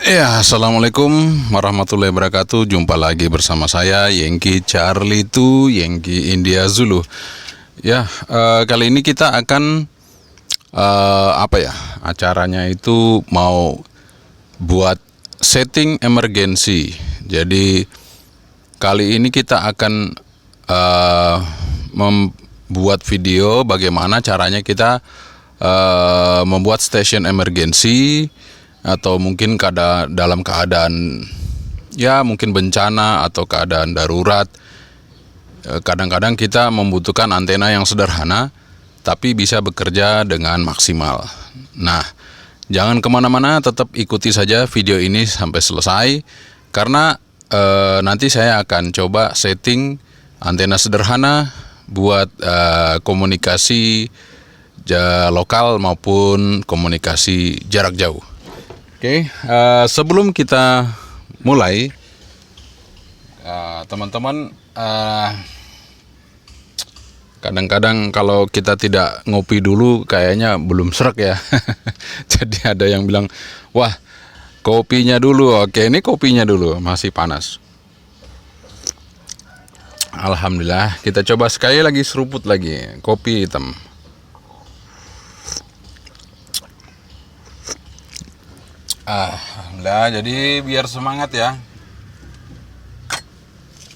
Ya, assalamualaikum warahmatullahi wabarakatuh. Jumpa lagi bersama saya Yengki Charlie 2 Yengki India Zulu. Ya, kali ini kita akan acaranya itu mau buat setting emergency. Jadi kali ini kita akan membuat video bagaimana caranya kita membuat station emergency, atau mungkin dalam keadaan ya mungkin bencana atau keadaan darurat. Kadang-kadang kita membutuhkan antena yang sederhana tapi bisa bekerja dengan maksimal. Nah, jangan kemana-mana, tetap ikuti saja video ini sampai selesai, karena nanti saya akan coba setting antena sederhana buat komunikasi lokal maupun komunikasi jarak jauh. Oke, sebelum kita mulai, teman-teman, kadang-kadang kalau kita tidak ngopi dulu kayaknya belum srek ya. Jadi ada yang bilang, wah kopinya dulu. Oke, ini kopinya dulu, masih panas. Alhamdulillah, kita coba sekali lagi seruput lagi kopi hitam. Alhamdulillah, jadi biar semangat ya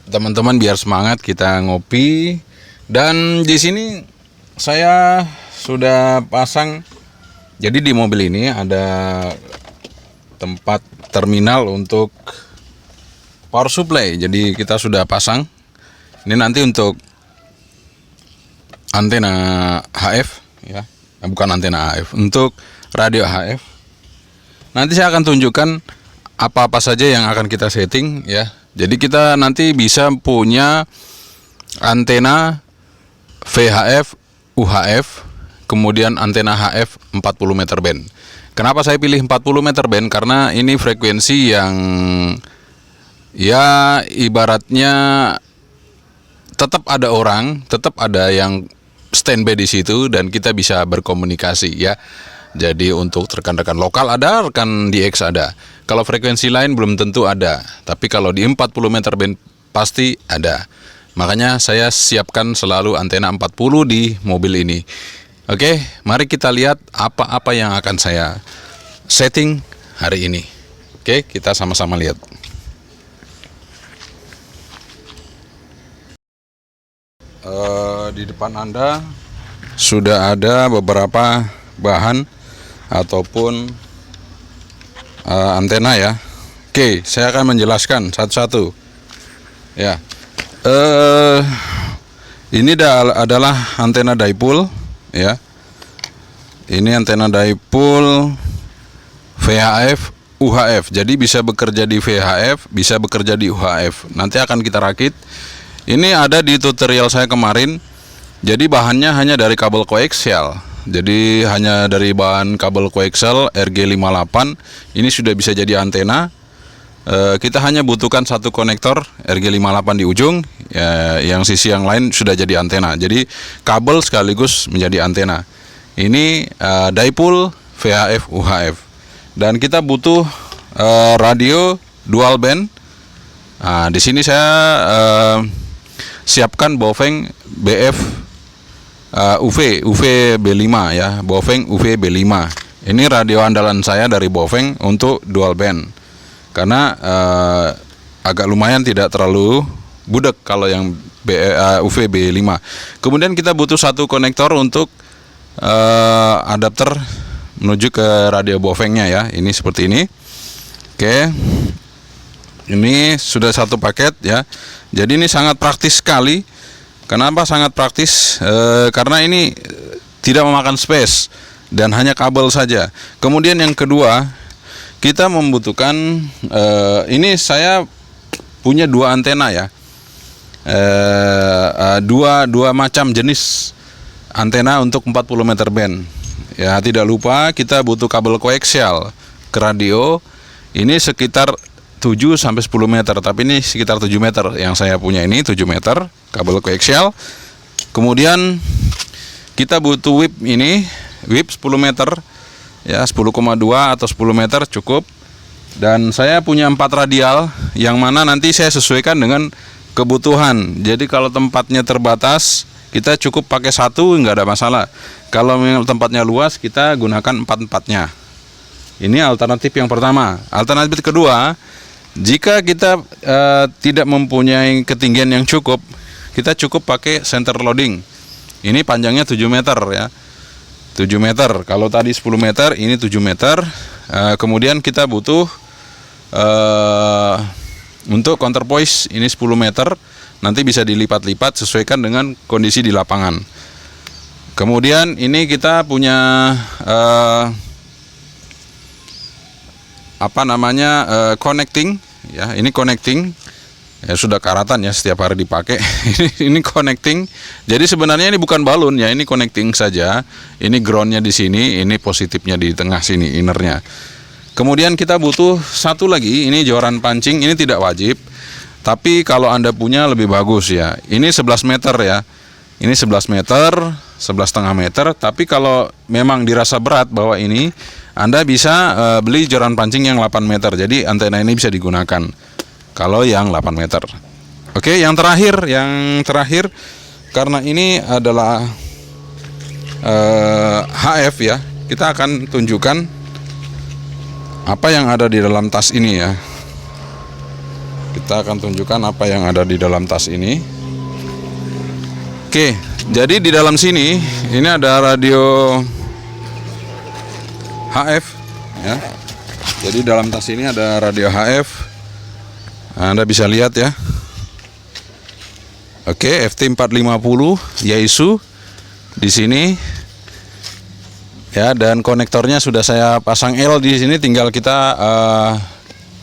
teman-teman, biar semangat kita ngopi. Dan di sini saya sudah pasang, jadi di mobil ini ada tempat terminal untuk power supply. Jadi kita sudah pasang. Ini nanti untuk antena HF ya, bukan antena HF, untuk radio HF. Nanti saya akan tunjukkan apa-apa saja yang akan kita setting ya. Jadi kita nanti bisa punya antena VHF, UHF, kemudian antena HF 40 meter band. Kenapa saya pilih 40 meter band? Karena ini frekuensi yang ya ibaratnya tetap ada orang, tetap ada yang standby di situ dan kita bisa berkomunikasi ya. Jadi untuk rekan-rekan lokal ada, rekan DX ada. Kalau frekuensi lain belum tentu ada. Tapi kalau di 40 meter band pasti ada. Makanya saya siapkan selalu antena 40 di mobil ini. Oke, mari kita lihat apa-apa yang akan saya setting hari ini. Oke, kita sama-sama lihat. Di depan Anda sudah ada beberapa bahan ataupun antena ya. Oke, saya akan menjelaskan satu-satu ya. Ini adalah antena dipole ya. Ini antena dipole VHF UHF. Jadi bisa bekerja di VHF, bisa bekerja di UHF. Nanti akan kita rakit. Ini ada di tutorial saya kemarin. Jadi bahannya hanya dari kabel koaksial. Jadi hanya dari bahan kabel koaksial RG58. Ini sudah bisa jadi antena. Kita hanya butuhkan satu konektor RG58 di ujung ya, yang sisi yang lain sudah jadi antena. Jadi kabel sekaligus menjadi antena. Ini dipole VHF UHF. Dan kita butuh radio dual band. Nah, di sini saya siapkan Baofeng BF UV B5 ya, Baofeng UV B5. Ini radio andalan saya dari Baofeng untuk dual band. Karena agak lumayan tidak terlalu budak kalau yang UV B5. Kemudian kita butuh satu konektor untuk adapter menuju ke radio Baofengnya ya. Ini seperti ini. Oke. Ini sudah satu paket ya. Jadi ini sangat praktis sekali. Kenapa sangat praktis? Karena ini tidak memakan space dan hanya kabel saja. Kemudian yang kedua, kita membutuhkan ini saya punya dua antena ya, dua macam jenis antena untuk 40 meter band. Ya, tidak lupa kita butuh kabel koaksial ke radio. Ini sekitar 7 sampai 10 meter, tapi ini sekitar 7 meter yang saya punya, ini 7 meter kabel koaksial. Kemudian kita butuh whip, ini whip 10 meter ya, 10,2 atau 10 meter cukup. Dan saya punya 4 radial yang mana nanti saya sesuaikan dengan kebutuhan. Jadi kalau tempatnya terbatas, kita cukup pakai 1, nggak ada masalah. Kalau tempatnya luas, kita gunakan 4-4-nya. Ini alternatif yang pertama. Alternatif kedua, jika kita tidak mempunyai ketinggian yang cukup, kita cukup pakai center loading. Ini panjangnya 7 meter ya. 7 meter. Kalau tadi 10 meter, ini 7 meter. Kemudian kita butuh untuk counterpoise ini 10 meter. Nanti bisa dilipat-lipat sesuaikan dengan kondisi di lapangan. Kemudian ini kita punya connecting ya. Ini connecting. Ya sudah karatan ya, setiap hari dipakai. Ini connecting. Jadi sebenarnya ini bukan balon ya, ini connecting saja. Ini groundnya di sini, ini positifnya di tengah sini, innernya. Kemudian kita butuh satu lagi, ini joran pancing. Ini tidak wajib, tapi kalau Anda punya lebih bagus ya. Ini 11 meter ya. Ini 11 meter, 11,5 meter. Tapi kalau memang dirasa berat bawa ini, Anda bisa beli joran pancing yang 8 meter. Jadi antena ini bisa digunakan kalau yang 8 meter. Oke, yang terakhir karena ini adalah HF ya, kita akan tunjukkan apa yang ada di dalam tas ini ya. Kita akan tunjukkan apa yang ada di dalam tas ini. Oke, jadi di dalam sini ini ada radio HF ya. Jadi dalam tas ini ada radio HF. Anda bisa lihat ya. Oke, FT450 Yaesu di sini. Ya, dan konektornya sudah saya pasang L di sini, tinggal kita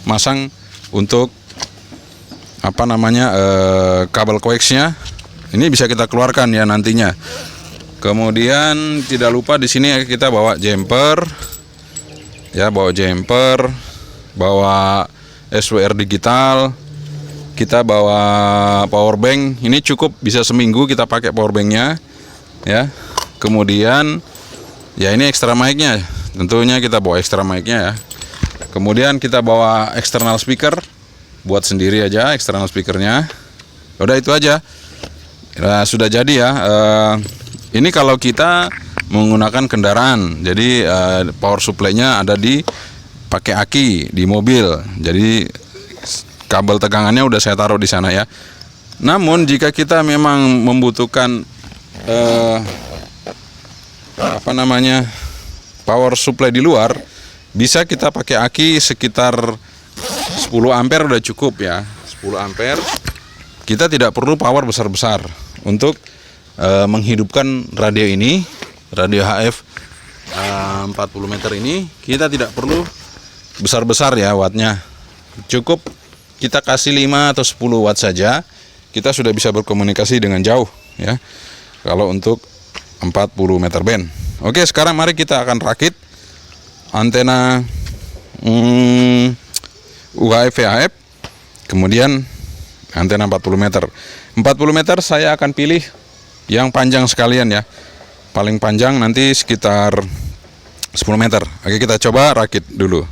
masang untuk kabel coaxnya. Ini bisa kita keluarkan ya nantinya. Kemudian tidak lupa di sini kita bawa jumper. Ya, bawa SWR digital, kita bawa power bank. Ini cukup bisa seminggu kita pakai power banknya ya. Kemudian ya ini extra mic-nya, tentunya kita bawa extra mic-nya ya. Kemudian kita bawa external speaker, buat sendiri aja external speakernya. Udah itu aja. Nah, sudah jadi ya. Ini kalau kita menggunakan kendaraan, jadi power supply-nya ada di pakai aki di mobil. Jadi kabel tegangannya udah saya taruh di sana ya. Namun jika kita memang membutuhkan power supply di luar, bisa kita pakai aki sekitar 10 ampere udah cukup ya. 10 ampere. Kita tidak perlu power besar-besar untuk menghidupkan radio ini, radio HF 40 meter ini. Kita tidak perlu besar-besar ya wattnya, cukup kita kasih 5 atau 10 watt saja, kita sudah bisa berkomunikasi dengan jauh ya, kalau untuk 40 meter band. Oke, sekarang mari kita akan rakit antena UHF VHF, kemudian antena 40 meter. 40 meter saya akan pilih yang panjang sekalian ya, paling panjang nanti sekitar 10 meter. Oke, kita coba rakit dulu.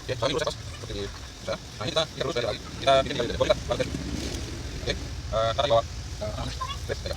Oke, soalnya lurus ya, Bos. Seperti ini. Bisa. Nah, ini kita lurus lagi. Kita bikin lagi. Boleh kita balik. Oke. Tarik bawah. Terus, ya.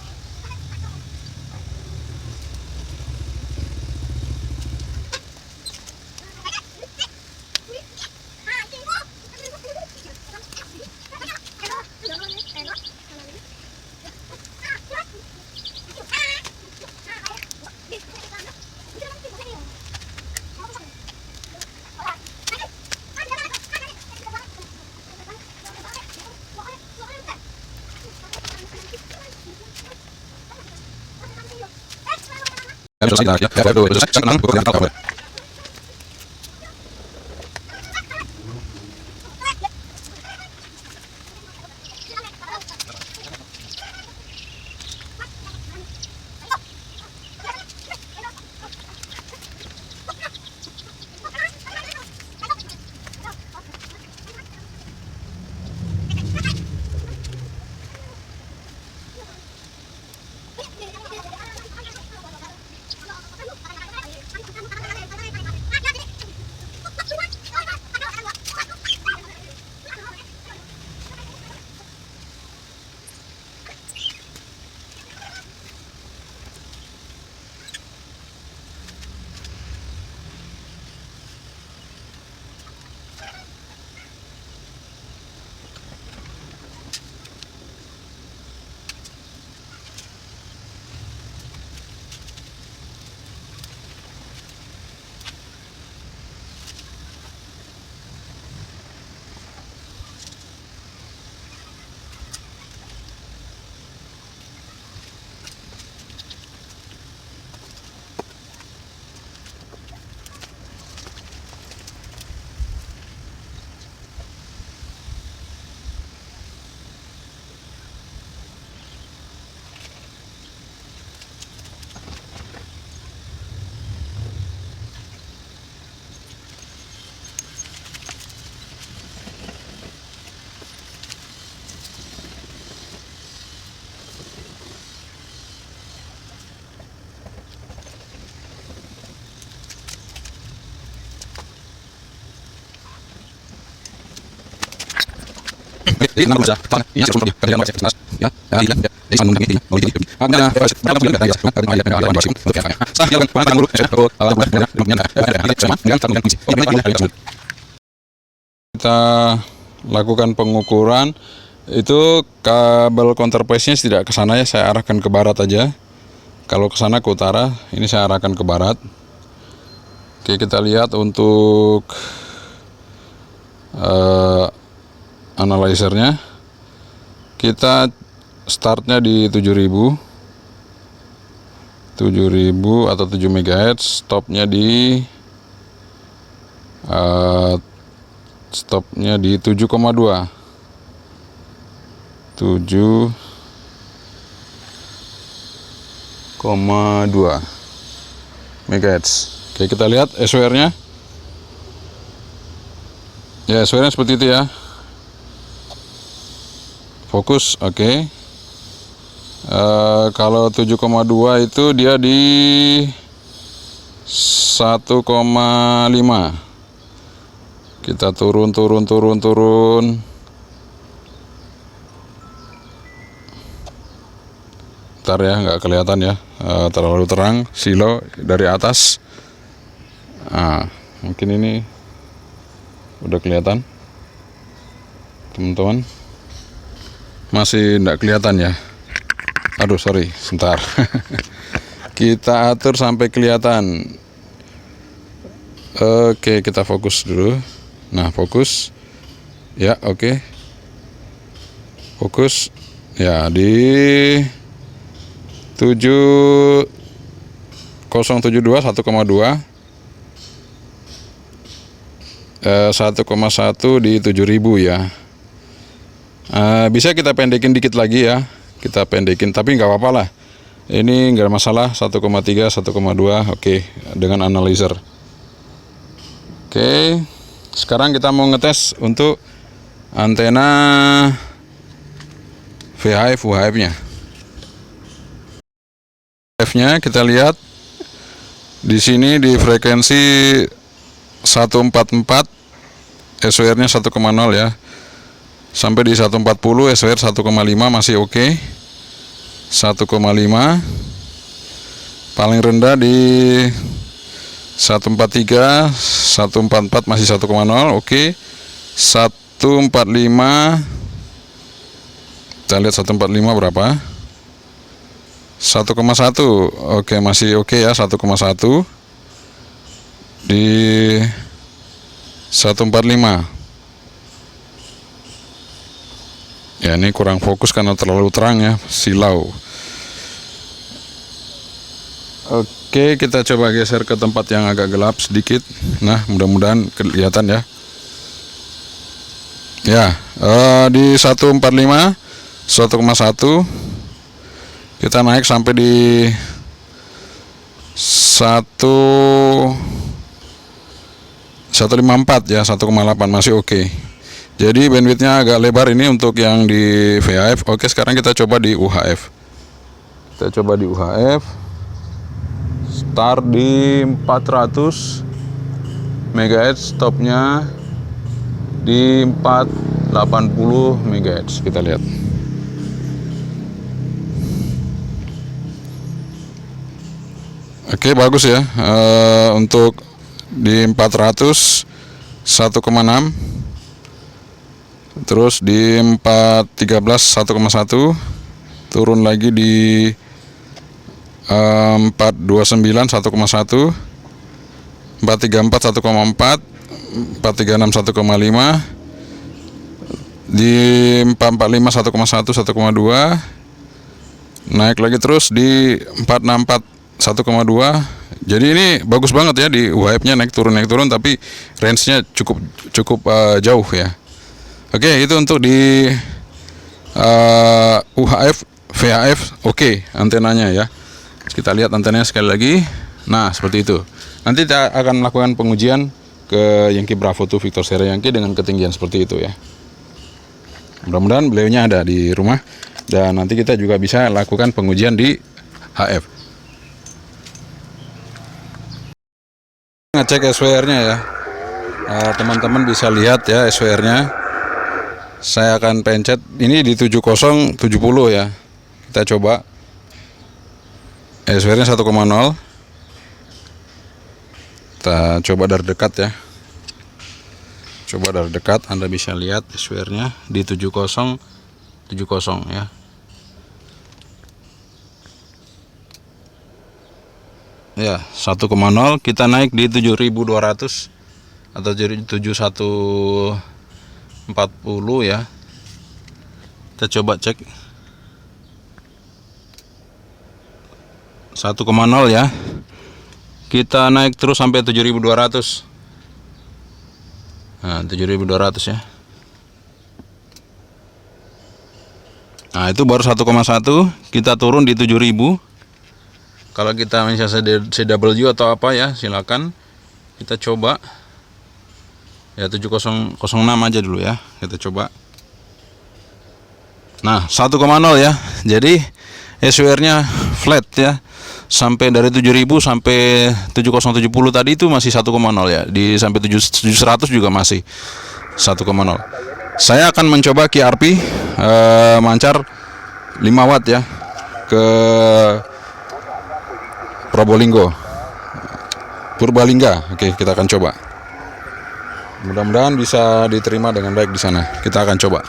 Kita lakukan pengukuran. Itu kabel counterpace-nya tidak ke sana ya, saya arahkan ke barat aja. Kalau ke sana ke utara, ini saya arahkan ke barat. Oke, kita lihat untuk analyzernya. Kita startnya di 7000 atau 7 MHz, stopnya di 7,2 MHz. Oke, kita lihat SWR-nya. Ya, SWR-nya seperti itu ya. Fokus, oke. Kalau 7,2 itu dia di 1,5. Kita turun. Ntar ya, nggak kelihatan ya, terlalu terang silo dari atas. Nah, mungkin ini udah kelihatan, teman-teman. Masih nggak kelihatan ya. Aduh, sorry, sebentar. Kita atur sampai kelihatan. Oke, kita fokus dulu. Nah, fokus. Ya, oke. Fokus. Ya, di 7072 1,2. 1,1 di 7000 ya. Bisa kita pendekin dikit lagi ya. Kita pendekin, tapi nggak apa-apa lah. Ini nggak masalah. 1,3, 1,2. Oke, dengan analyzer. Oke, sekarang kita mau ngetes untuk antena VHF UHF-nya. VHF-nya kita lihat di sini di frekuensi 144, SWR-nya 1,0 ya. Sampai di 140, SWR 1,5 masih oke. 1,5. Paling rendah di 143, 144 masih 1,0 oke. 145, kita lihat 145 berapa. 1,1 oke, masih oke ya. 1,1 di 145. Ya, ini kurang fokus karena terlalu terang ya, silau. Oke, kita coba geser ke tempat yang agak gelap sedikit. Nah, mudah-mudahan kelihatan ya. Ya, di 145 1,1 kita naik sampai di 154 ya, 1,8 masih oke. Jadi bandwidthnya agak lebar ini untuk yang di VHF. Oke, sekarang kita coba di UHF. Kita coba di UHF. Start di 400 MHz, stopnya di 480 MHz. Kita lihat. Oke, bagus ya. Untuk di 400 1,6, terus di 413 1,1, turun lagi di 429 1,1, 434 1,4, 436 1,5, di 445 1,1 1,2, naik lagi terus di 464 1,2. Jadi ini bagus banget ya, di UHF-nya naik turun tapi range-nya cukup jauh ya. Oke, itu untuk di UHF VHF. Oke, antenanya ya. Kita lihat antenanya sekali lagi. Nah, seperti itu. Nanti kita akan melakukan pengujian ke Yankee Bravo 2 Victor Sierra Yankee dengan ketinggian seperti itu ya. Mudah-mudahan beliaunya ada di rumah, dan nanti kita juga bisa lakukan pengujian di HF. Ngecek SWR-nya ya. Teman-teman bisa lihat ya SWR-nya. Saya akan pencet ini di 7070 ya. Kita coba. SWR-nya 1,0. Kita coba dari dekat ya. Coba dari dekat Anda bisa lihat SWR-nya di 7070 ya. Ya, 1,0. Kita naik di 7200 atau 7140 ya. Kita coba cek 1,0 ya. Kita naik terus sampai 7200. Nah, 7200 ya. Nah, itu baru 1,1. Kita turun di 7000. Kalau kita misalnya CW atau apa ya, silakan kita coba ya 7006 aja dulu ya. Kita coba. Nah, 1,0 ya. Jadi SWR-nya flat ya. Sampai dari 7000 sampai 7070 tadi itu masih 1,0 ya. Di sampai 7100 juga masih 1,0. Saya akan mencoba QRP mancar 5 watt ya ke Probolinggo, Purbalingga. Oke, kita akan coba. Mudah-mudahan bisa diterima dengan baik di sana. Kita akan coba.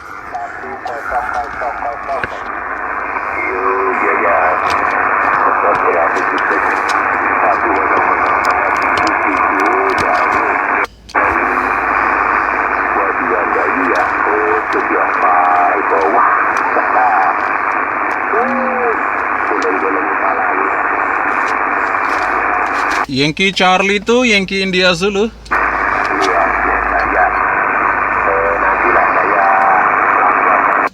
Yankee Charlie itu Yankee India Zulu.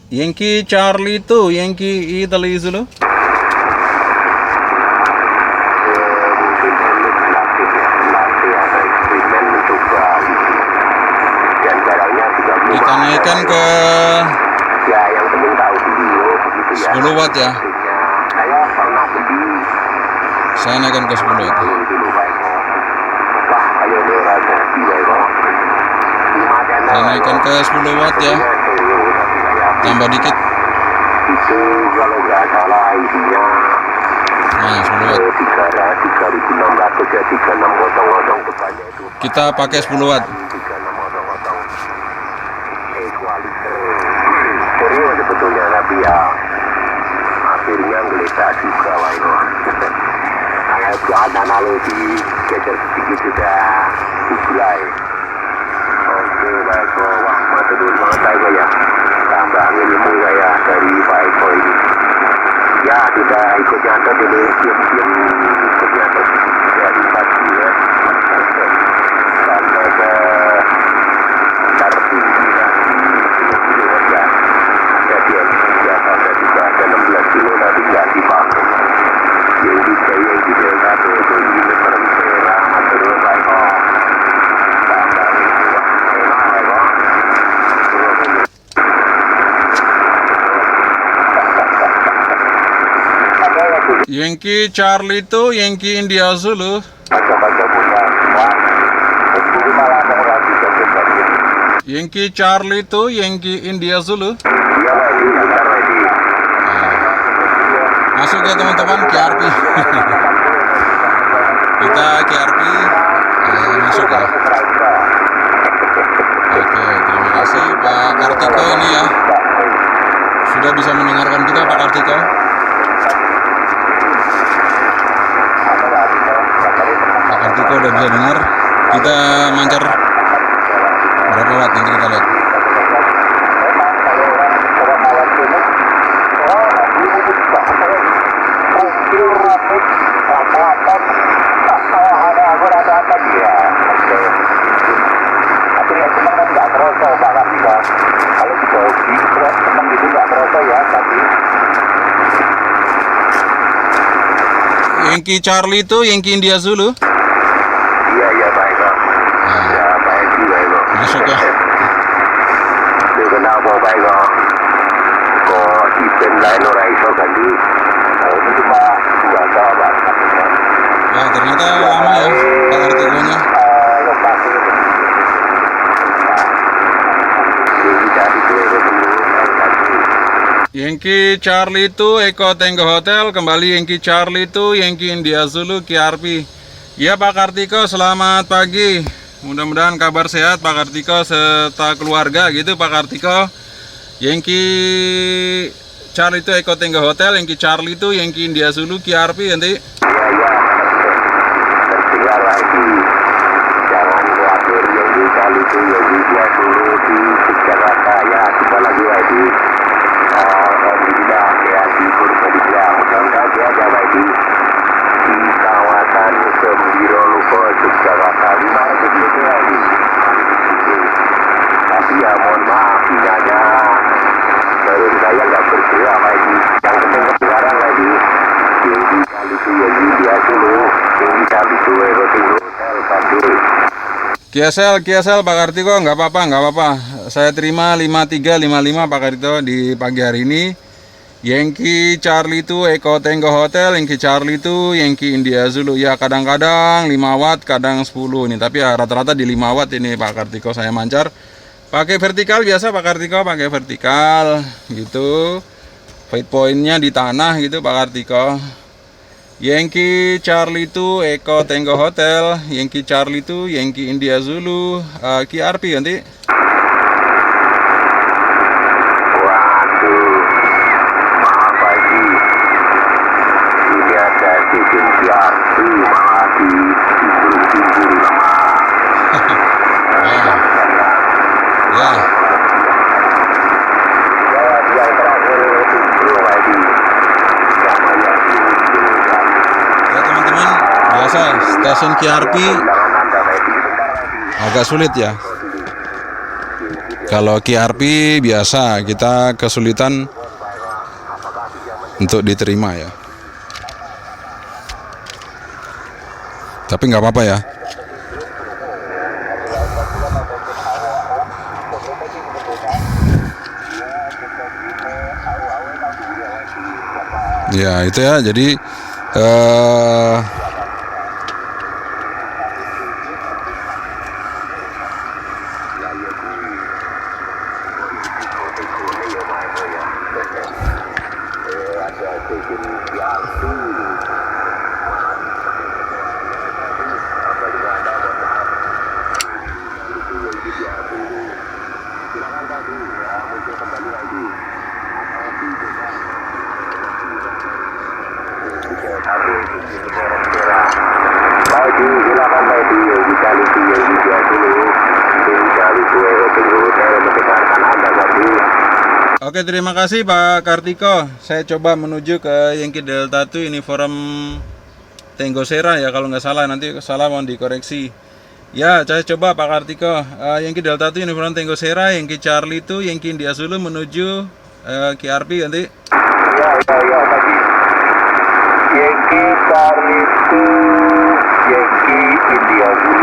Yankee Charlie itu Yankee Italy Zulu. Kita naikkan ke 10 watt ya. Saya naikkan ke 10 watt. Saya naikkan ke 10 watt ya. Tambah dikit. Itu kalau nggak salah isinya Nah, 10 watt. 3600 ya, 3600 depannya itu. Kita pakai 10 watt. 3600 equalizer. Serius sebetulnya, tapi ya akhirnya geletak juga wah itu. Kayak buat analogi geser sedikit sudah mulai. Oke, baik. Wah, mantap dulu banget saya ya. Tambahnya ilmu saya dari Pak Eko ini. Ya, sudah ikut nyantet ini, diam-diam Yankee Charlie itu Yankee India Zulu. Baca-baca bukan. Wah, jadi malah ada orang bisa berbagi. Yankee Charlie itu Yankee India Zulu. Iya, lagi, bentar lagi. Masuk ya teman-teman KRP. Kita KRP masuk ya. Oke, terima kasih Pak Kartiko ini ya. Sudah bisa mendengarkan kita Pak Kartiko. Pak Kartiko udah bisa dengar. Kita mancar berapa watt nanti kita lihat. Yankee Charlie itu Yankee India Zulu. Iya, iya, baik kok. Ya, baik juga itu. Masuk ya. Itu kenapa baik kok? Kok event lain orang iso ganti? Kalau itu cuma dua sahabat. Wah, ternyata lama ya Pak Kartikonya. Lokasi itu. Jadi dari itu dulu. Yankee Charlie itu Eko Tango Hotel, kembali Yankee Charlie itu Yankee India Zulu KRP. Ya Pak Kartiko, selamat pagi. Mudah-mudahan kabar sehat Pak Kartiko serta keluarga gitu Pak Kartiko. Yankee Charlie itu Eko Tango Hotel, Yankee Charlie itu Yankee India Zulu KRP nanti. Iya, iya. Tertinggal lagi. Jangan khawatir yang kali itu yang dia dulu di Jakarta ya, kita lagi di di Purbalingga, mudah-mudahan dia ada lagi di kawasan Sembiro Luko Yogyakarta 500 meter lagi. Tapi ya mohon maaf, sinyalnya dari saya nggak bergerak lagi. Yang penting sekarang lagi yang di kali itu yang di dia dulu, yang di kali itu hotel Bandung. Kiasel Pak Kartiko, nggak apa-apa. Saya terima 5355 Pak Kartiko di pagi hari ini. Yankee Charlie itu Eko Tango Hotel, Yankee Charlie itu Yankee India Zulu. Ya kadang-kadang 5 watt, kadang 10 nih. Tapi ya rata-rata di 5 watt ini Pak Kartiko saya mancar. Pakai vertikal biasa Pak Kartiko, pakai vertikal gitu. Fade pointnya di tanah gitu Pak Kartiko. Yankee Charlie itu Eko Tango Hotel, Yankee Charlie itu Yankee India Zulu, KRP nanti. Waduh, maaf Haji, ini ada sistem PRP malah ditimbul-timbul sama Ya. yang terakhir itu bro Haji, namanya Ya teman-teman, biasa stasiun KRP agak sulit ya. Kalau KRP biasa kita kesulitan untuk diterima ya. Tapi nggak apa-apa ya. Ya itu ya, jadi Oke, terima kasih Pak Kartiko. Saya coba menuju ke Yankee Delta 2 Uniform Tango Sierra ya, kalau nggak salah, nanti salah mohon dikoreksi. Ya, saya coba Pak Kartiko. Yankee Delta 2 Uniform Tango Sierra, Yankee Charlie itu Yankee India Zulu menuju KRP nanti. Ya tadi. Yankee Charlie itu Yankee India Zulu.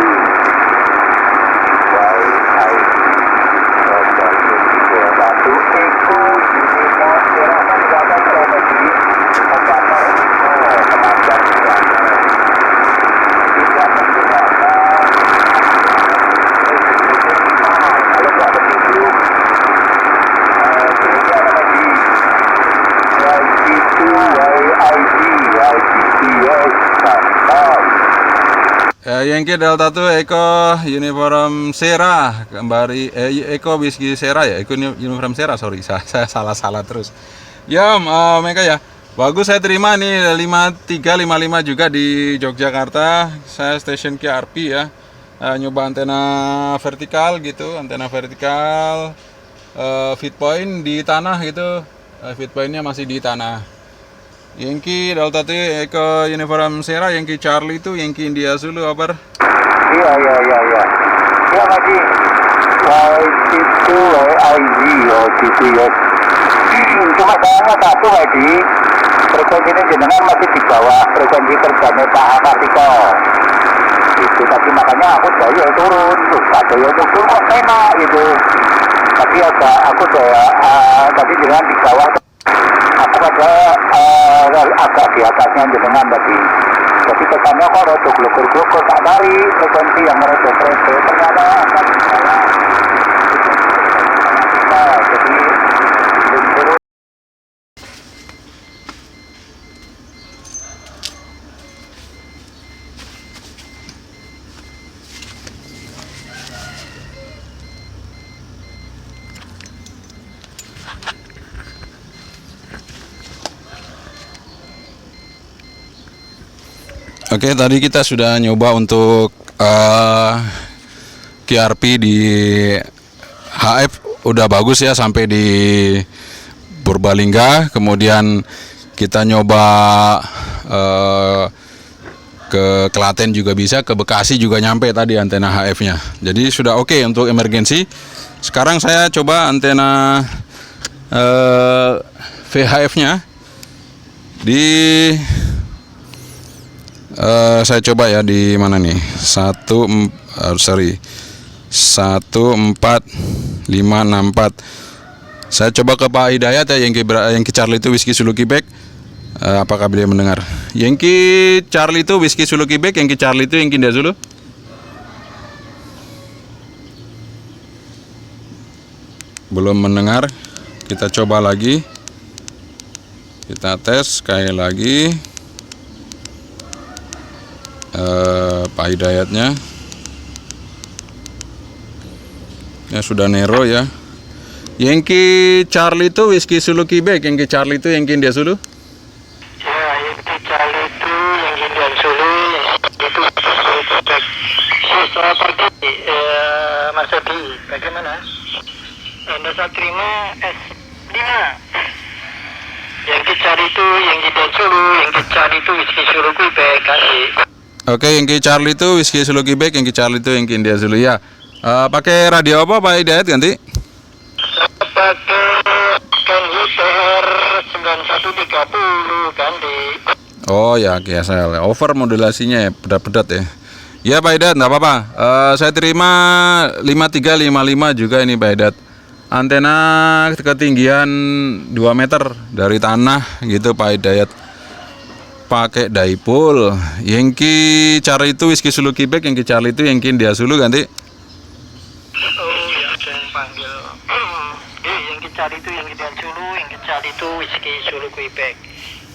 Satu Eko Uniform Sierra, masih ada berapa di Yankee Delta 2 Eko Uniform Sierra kembali Eko Whiskey Sierra ya, Eko Uniform Sierra, sorry saya salah terus. Ya, mereka ya. Bagus, saya terima nih 5355 juga di Yogyakarta. Saya station QRP ya. Nyoba antena vertikal gitu, antena vertikal feed point di tanah gitu. Feed pointnya masih di tanah. Yankee Delta 2 Eko Uniform Sierra, Yankee Charlie itu Yankee India Zulu, over. Iya. Ya Haji. Y2 YIZ gitu ya. Cuma sayangnya satu Haji, frekuensi ini jenengan masih di bawah frekuensi kerjanya Pak Akartiko. Itu tapi makanya aku daya turun, tuh ada yang turun kok enak gitu. Tapi aku daya tadi jenengan di bawah. Aku ada agak di atasnya jenengan tadi. Jadi kesannya kok rodo glokur-glokur tak dari frekuensi yang rodo fredo ternyata agak di bawah. Jadi belum turun. Oke, tadi kita sudah nyoba untuk QRP di HF udah bagus ya sampai di Purbalingga. Kemudian kita nyoba ke Klaten juga bisa, ke Bekasi juga nyampe tadi antena HF-nya. Jadi sudah oke untuk emergensi. Sekarang saya coba antena VHF-nya di saya coba ya di mana nih? 14564. Saya coba ke Pak Hidayat ya, Yankee Charlie itu Whiskey Zulu Quebec. Apakah beliau mendengar? Yankee Charlie itu Whiskey Zulu Quebec, Yankee Charlie itu Yankee India Zulu. Belum mendengar. Kita coba lagi. Kita tes sekali lagi. Pak Hidayatnya ya sudah Nero ya. Yankee Charlie itu Whiskey Zulu Quebec, Yankee Charlie itu Yankee India Zulu. Ya, Yankee Charlie itu Yankee India Zulu itu Quebec. Selamat pagi Mas Adi, bagaimana? Anda saya terima S5. Yankee Charlie itu Yankee India Zulu, Yankee Charlie itu Whiskey Zulu Quebec kasih. Oke, Yankee Charlie itu Whiskey Zulu Quebec, Yankee Charlie itu Yankee India Zulu ya. Pakai radio apa Pak Hidayat ganti? Saya pakai Kenny TR 9130 ganti. Oh ya, GSL. Over modulasinya ya, pedat-pedat ya. Ya Pak Hidayat, nggak apa-apa. Saya terima 5355 juga ini Pak Hidayat. Antena ketinggian 2 meter dari tanah gitu Pak Hidayat. Pakai dipole. Yankee Charlie itu Whiskey Zulu Quebec, Yankee Charlie itu Yankee India Zulu ganti. Oh ya, saya yang panggil. Yankee Charlie itu Yankee India Zulu, Yankee Charlie itu Whiskey Zulu Quebec.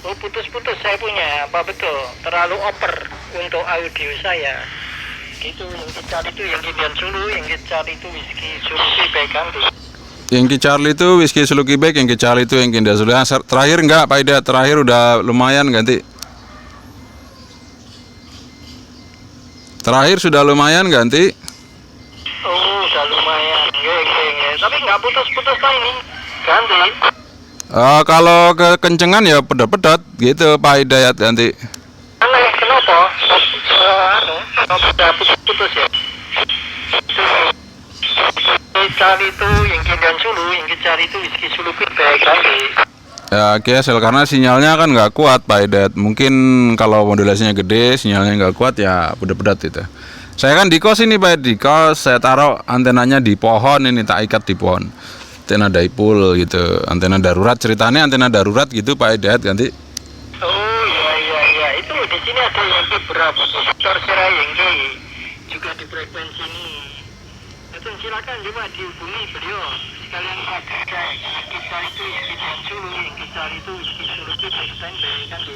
Oh, putus-putus saya punya, apa betul? Terlalu over untuk audio saya. Gitu, Yankee Charlie itu Yankee India Zulu, Yankee Charlie itu Whiskey Zulu Quebec ganti. Yankee Charlie itu Whiskey Zulu Quebec, Yankee Charlie itu Yankee India Zulu. Terakhir enggak Pak Hidayat, terakhir udah lumayan ganti. Terakhir sudah lumayan ganti. Oh, sudah lumayan. Tapi nggak putus-putus lah ini. Ganti. Kalau kekencengan ya pedat-pedat gitu Pak Hidayat ganti. Aneh, kenapa? Sudah putus-putus ya. Charlie itu Yankee India Zulu, Yankee Charlie itu Whiskey Zulu Quebec ganti. Ya GSL karena sinyalnya kan nggak kuat Pak Hidayat. Mungkin kalau modulasinya gede, sinyalnya nggak kuat ya pedat-pedat itu. Saya kan di kos ini Pak, di kos saya taruh antenanya di pohon ini, tak ikat di pohon. Antena dipole gitu, antena darurat, ceritanya antena darurat gitu Pak Hidayat ganti. Oh iya, itu di sini ada Yankee berapa? Sektor Sierra Yankee juga di frekuensi ini. Itu silakan coba dihubungi beliau. Sekalian ada kita itu Yankee dan Zulu, Yankee Charlie itu Whiskey Zulu itu standby kan di.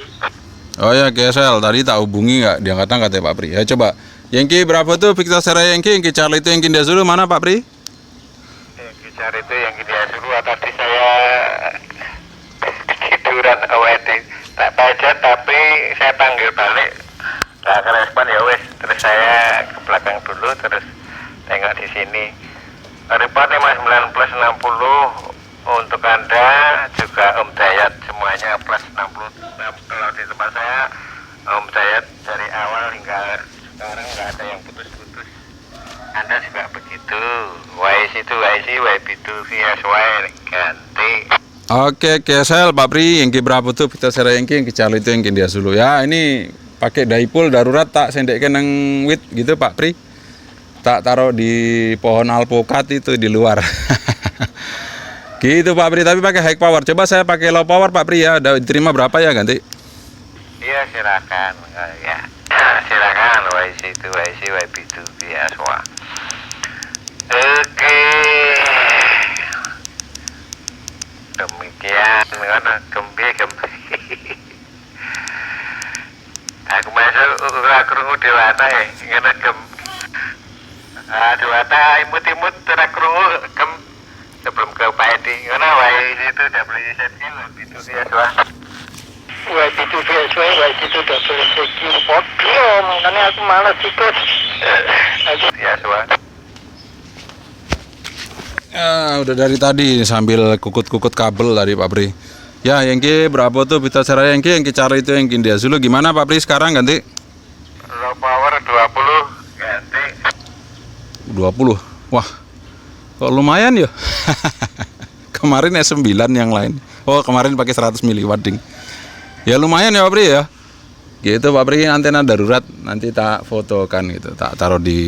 Oh ya GSL tadi tak hubungi nggak diangkat-angkat ya Pak Pri. Ya coba Yankee Bravo tuh Victor Sierra Yankee, Yankee Charlie itu Yankee India Zulu mana Pak Pri? Yang cari itu yang dia suruh tadi saya tiduran OED tak baca tapi saya panggil balik tak respon ya wes terus saya ke belakang dulu terus tengok di sini report 59 plus 60 untuk Anda juga Om Dayat semuanya plus 60 kalau di tempat saya Om Dayat dari awal hingga sekarang nggak ada yang putus-putus. Anda juga begitu. YC2, YC, YB2, VSY ganti. Oke, KSL Pak Pri, Yankee Bravo tuh Victor Sierra Yankee, Yankee Charlie itu Yankee India Zulu. Ya, ini pakai dipole darurat tak sendekkan nang wit gitu Pak Pri. Tak taruh di pohon alpukat itu di luar. Gitu Pak Pri, tapi pakai high power. Coba saya pakai low power Pak Pri ya. Diterima berapa ya ganti? Iya silakan. Ya. Silakan YC2, YC, YB2, VSY. Oke. Demikian ngono gembi. Aku masuk ora krungu dewata ngono gem. Dewata imut-imut ora krungu gem sebelum ke Pak Edi. Ngono wae itu double setting itu dia soal. YB2 VSY, YC2 double checking podio, makanya aku malas ikut. Ya soal. Udah dari tadi sambil kukut-kukut kabel tadi Pak Pri. Ya, Yankee Bravo tuh Victor Sierra Yankee, Yankee Charlie itu Yankee India Zulu. Gimana Pak Pri sekarang ganti? Low power 20 ganti. 20. Wah. Kok lumayan ya? Kemarin S9 yang lain. Oh, kemarin pakai 100 mW. Ya lumayan ya Pak Pri ya. Gitu Pak Pri, antena darurat nanti tak fotokan gitu. Tak taruh di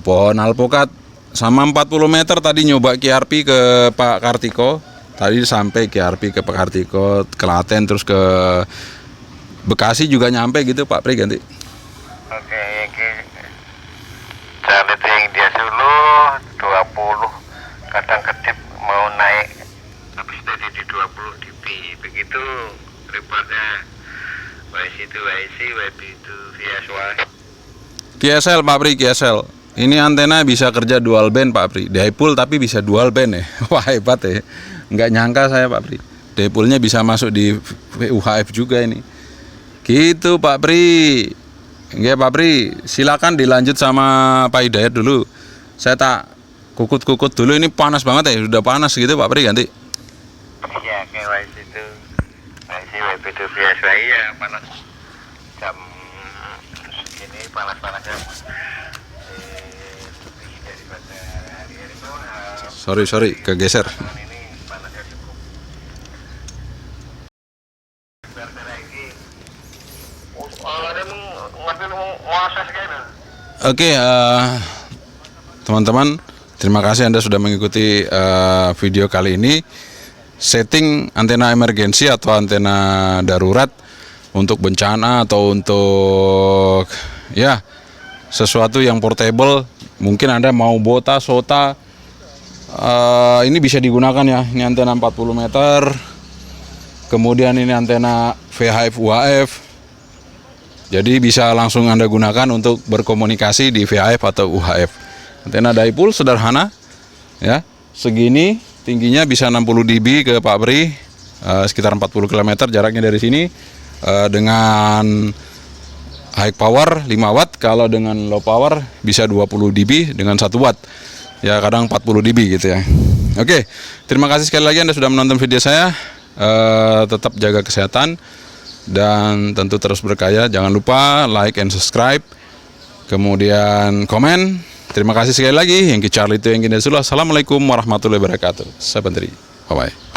pohon alpukat sama 40 meter tadi nyoba QRP ke Pak Kartiko. Tadi sampai QRP ke Pak Kartiko, Klaten terus ke Bekasi juga nyampe gitu Pak Pri ganti. Oke, yang Charlie yang dia dulu 20 kadang kedip mau naik habis tadi di 20 dB begitu reportnya YC2 YC YB2 VSY. KSL Pak Pri, KSL. Ini antena bisa kerja dual band Pak Pri. Dipole tapi bisa dual band ya. Wah hebat ya. Nggak nyangka saya Pak Pri. Dipole-nya bisa masuk di UHF juga ini. Gitu Pak Pri. Nggak Pak Pri, silakan dilanjut sama Pak Hidayat dulu. Saya tak kukut-kukut dulu, ini panas banget ya, sudah panas gitu Pak Pri ganti. Iya, kayak YC2 YC YB2 VSY ya panas. Jam segini panas-panasnya. Daripada hari-hari itu Sorry, kegeser. ini panasnya cukup. Oke, teman-teman, terima kasih Anda sudah mengikuti video kali ini. Setting antena emergensi atau antena darurat untuk bencana atau untuk ya sesuatu yang portable. Mungkin Anda mau bota, sota, ini bisa digunakan ya. Ini antena 40 meter. Kemudian ini antena VHF UHF. Jadi bisa langsung Anda gunakan untuk berkomunikasi di VHF atau UHF. Antena dipole sederhana ya. Segini tingginya bisa 60 dB ke Pak Pri, sekitar 40 km jaraknya dari sini. Dengan high power 5 watt, kalau dengan low power bisa 20 dB dengan 1 watt. Ya kadang 40 dB gitu ya. Oke, terima kasih sekali lagi Anda sudah menonton video saya. Tetap jaga kesehatan dan tentu terus berkarya. Jangan lupa like and subscribe, kemudian komen. Terima kasih sekali lagi. Yankee Charlie itu Yankee India Zulu. Assalamualaikum warahmatullahi wabarakatuh. Saya Bantri. Bye bye.